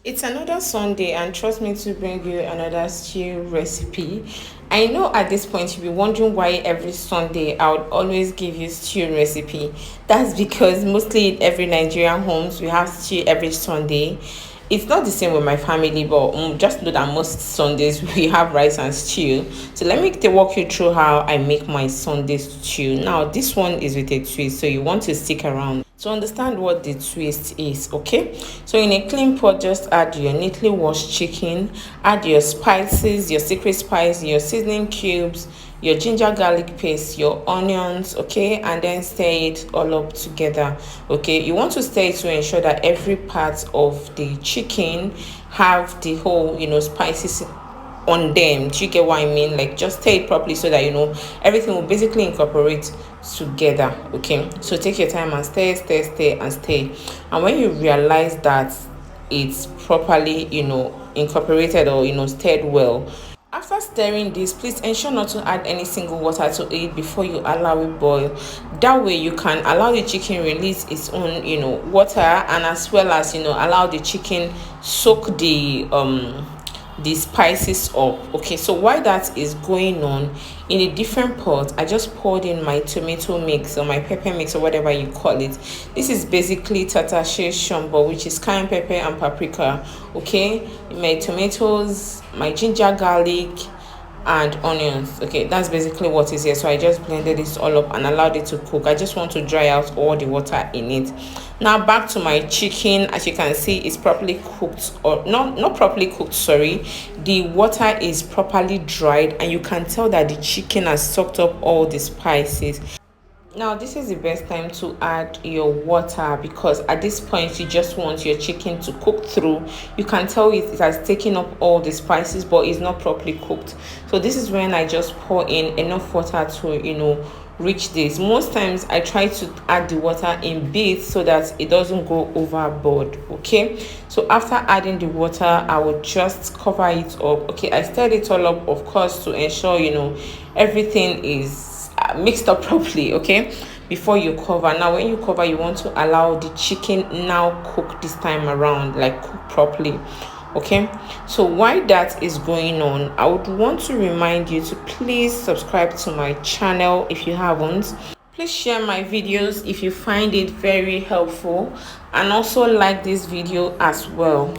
It's another Sunday, and trust me to bring you another stew recipe. I know at this point you'll be wondering why every Sunday I would always give you stew recipe. That's because mostly in every Nigerian homes we have stew every Sunday. It's not the same with my family, but just know that most Sundays we have rice and stew. So let me walk you through how I make my Sunday stew. Now this one is with a twist, so you want to stick around to understand what the twist is. Okay, so in a clean pot, just add your neatly washed chicken, add your spices, your secret spice, your seasoning cubes, your ginger garlic paste, your onions, okay, and then stir it all up together. Okay, you want to stir it to ensure that every part of the chicken have the whole spices on them. Do you get what I mean? Like, just stir it properly so that everything will basically incorporate together. Okay, so take your time and stir and stir. And when you realize that it's properly incorporated or stirred well, after stirring this, please ensure not to add any single water to it before you allow it boil. That way you can allow the chicken release its own water, and as well as allow the chicken soak the spices up. Okay, so while that is going on, in a different pot I just poured in my tomato mix or my pepper mix or whatever you call it. This is basically tatashe shombo, which is cayenne pepper and paprika. Okay, my tomatoes, my ginger garlic and onions. Okay, that's basically what is here. So I just blended this all up and allowed it to cook. I just want to dry out all the water in it. Now back to my chicken. As you can see, it's properly cooked, or not properly cooked, sorry. The water is properly dried and you can tell that the chicken has soaked up all the spices. Now this is the best time to add your water, because at this point you just want your chicken to cook through. You can tell it has taken up all the spices, but it's not properly cooked. So this is when I just pour in enough water to reach this. Most times I try to add the water in bits so that it doesn't go overboard. Okay, so after adding the water, I will just cover it up. Okay, I stirred it all up, of course, to ensure everything is mixed up properly. Okay, before you cover. Now when you cover, you want to allow the chicken now cook this time around, like cook properly. Okay, so while that is going on, I would want to remind you to please subscribe to my channel if you haven't. Please share my videos if you find it very helpful, and also like this video as well.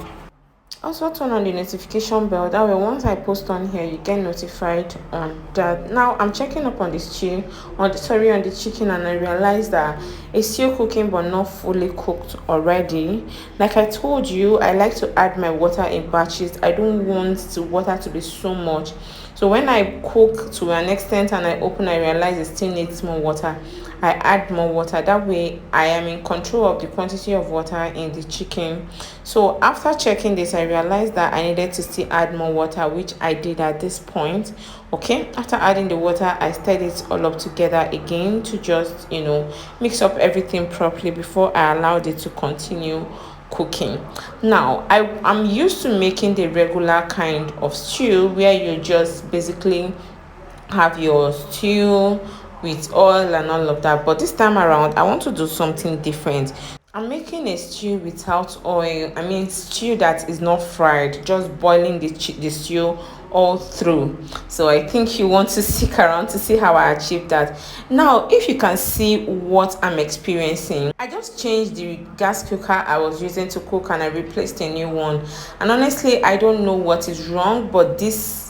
Also turn on the notification bell, that way once I post on here you get notified on that. Now I'm checking up on the stew, on the chicken, and I realized that it's still cooking but not fully cooked already. Like I told you, I like to add my water in batches. I don't want the water to be so much, so when I cook to an extent and I open, I realize it still needs more water. I add more water. That way I am in control of the quantity of water in the chicken. So after checking this, I realized that I needed to still add more water, which I did at this point. Okay, after adding the water, I stirred it all up together again to just mix up everything properly before I allowed it to continue cooking. Now I'm used to making the regular kind of stew where you just basically have your stew with oil and all of that, but this time around I want to do something different. I'm making a stew without oil. I mean, stew that is not fried, just boiling the stew all through. So I think you want to stick around to see how I achieve that. Now if you can see what I'm experiencing, I just changed the gas cooker I was using to cook and I replaced a new one. And honestly, I don't know what is wrong, but this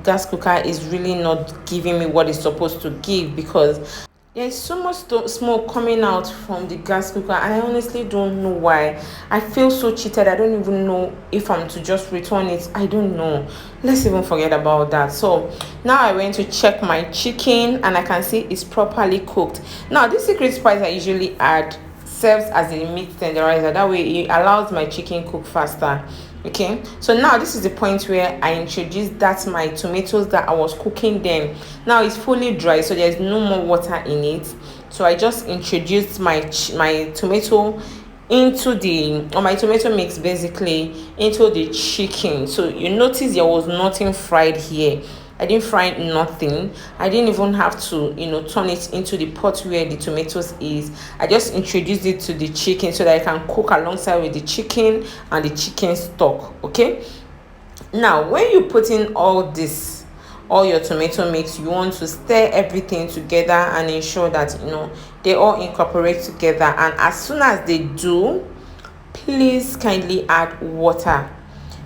gas cooker is really not giving me what it's supposed to give, because there's so much smoke coming out from the gas cooker, and I honestly don't know why. I feel so cheated. I don't even know if I'm to just return it. I don't know. Let's even forget about that. So now I went to check my chicken and I can see it's properly cooked. Now this secret spice I usually add serves as a meat tenderizer. That way it allows my chicken cook faster. Okay, so now this is the point where I introduced my tomatoes that I was cooking them. Now it's fully dry, so there's no more water in it. So I just introduced my tomato into my tomato mix, basically into the chicken. So you notice there was nothing fried here. I didn't fry nothing. I didn't even have to, turn it into the pot where the tomatoes is. I just introduced it to the chicken so that I can cook alongside with the chicken and the chicken stock. Okay, now when you put in all your tomato mix, you want to stir everything together and ensure that they all incorporate together. And as soon as they do, please kindly add water.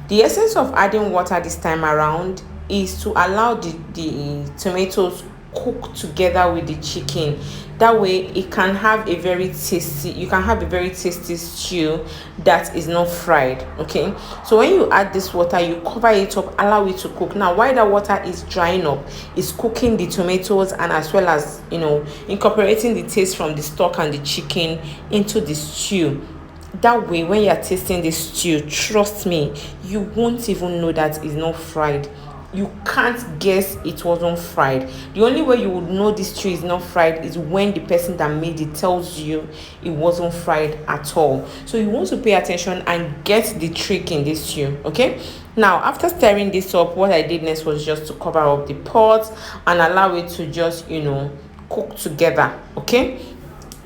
The essence of adding water this time around is to allow the tomatoes cook together with the chicken. That way you can have a very tasty stew that is not fried. Okay, so when you add this water, you cover it up, allow it to cook. Now while the water is drying up, it's cooking the tomatoes, and as well as incorporating the taste from the stock and the chicken into the stew. That way when you're tasting this stew, trust me, you won't even know that it's not fried. You can't guess it wasn't fried. The only way you would know this stew is not fried is when the person that made it tells you it wasn't fried at all. So you want to pay attention and get the trick in this stew. Okay, now after stirring this up, what I did next was just to cover up the pot and allow it to just cook together. Okay,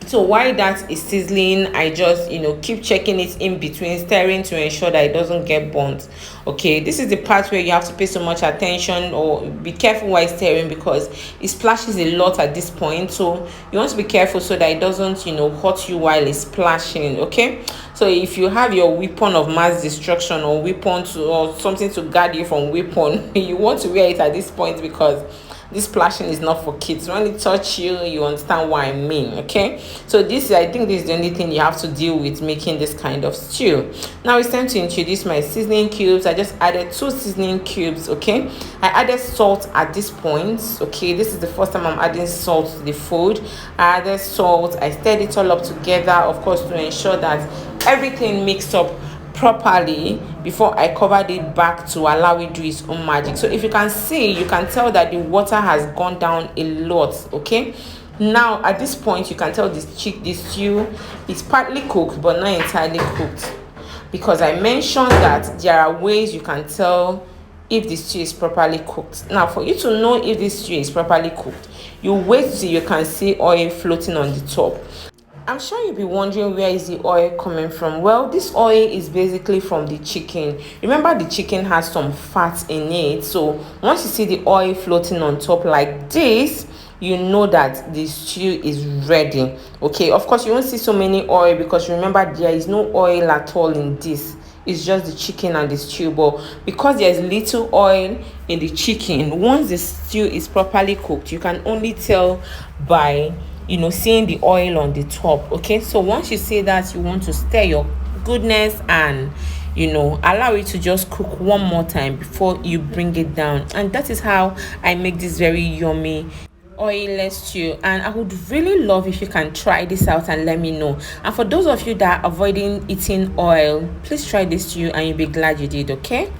so while that is sizzling, I just keep checking it in between, stirring to ensure that it doesn't get burnt. Okay, this is the part where you have to pay so much attention, or be careful while stirring, because it splashes a lot at this point. So you want to be careful so that it doesn't hurt you while it's splashing. Okay, so if you have your weapon of mass destruction, or or something to guard you from weapon, you want to wear it at this point, because this splashing is not for kids. When it touch you, you understand what I mean. Okay, so I think this is the only thing you have to deal with making this kind of stew. Now it's time to introduce my seasoning cubes. I just added 2 seasoning cubes. Okay, I added salt at this point. Okay, this is the first time I'm adding salt to the food. I added salt, I stirred it all up together, of course, to ensure that everything mixed up properly before I covered it back to allow it do its own magic. So if you can see, you can tell that the water has gone down a lot. Okay, now at this point you can tell this stew is partly cooked but not entirely cooked, because I mentioned that there are ways you can tell if the stew is properly cooked. Now for you to know if this stew is properly cooked, you wait till you can see oil floating on the top. I'm sure you'll be wondering, where is the oil coming from? Well, this oil is basically from the chicken. Remember, the chicken has some fat in it. So once you see the oil floating on top like this, you know that the stew is ready. Okay, of course you won't see so many oil, because remember, there is no oil at all in this. It's just the chicken and the stew. But because there's little oil in the chicken, once the stew is properly cooked, you can only tell by seeing the oil on the top. Okay, so once you see that, you want to stir your goodness and allow it to just cook one more time before you bring it down. And that is how I make this very yummy oilless stew. And I would really love if you can try this out and let me know. And for those of you that are avoiding eating oil, please try this stew and you'll be glad you did. Okay.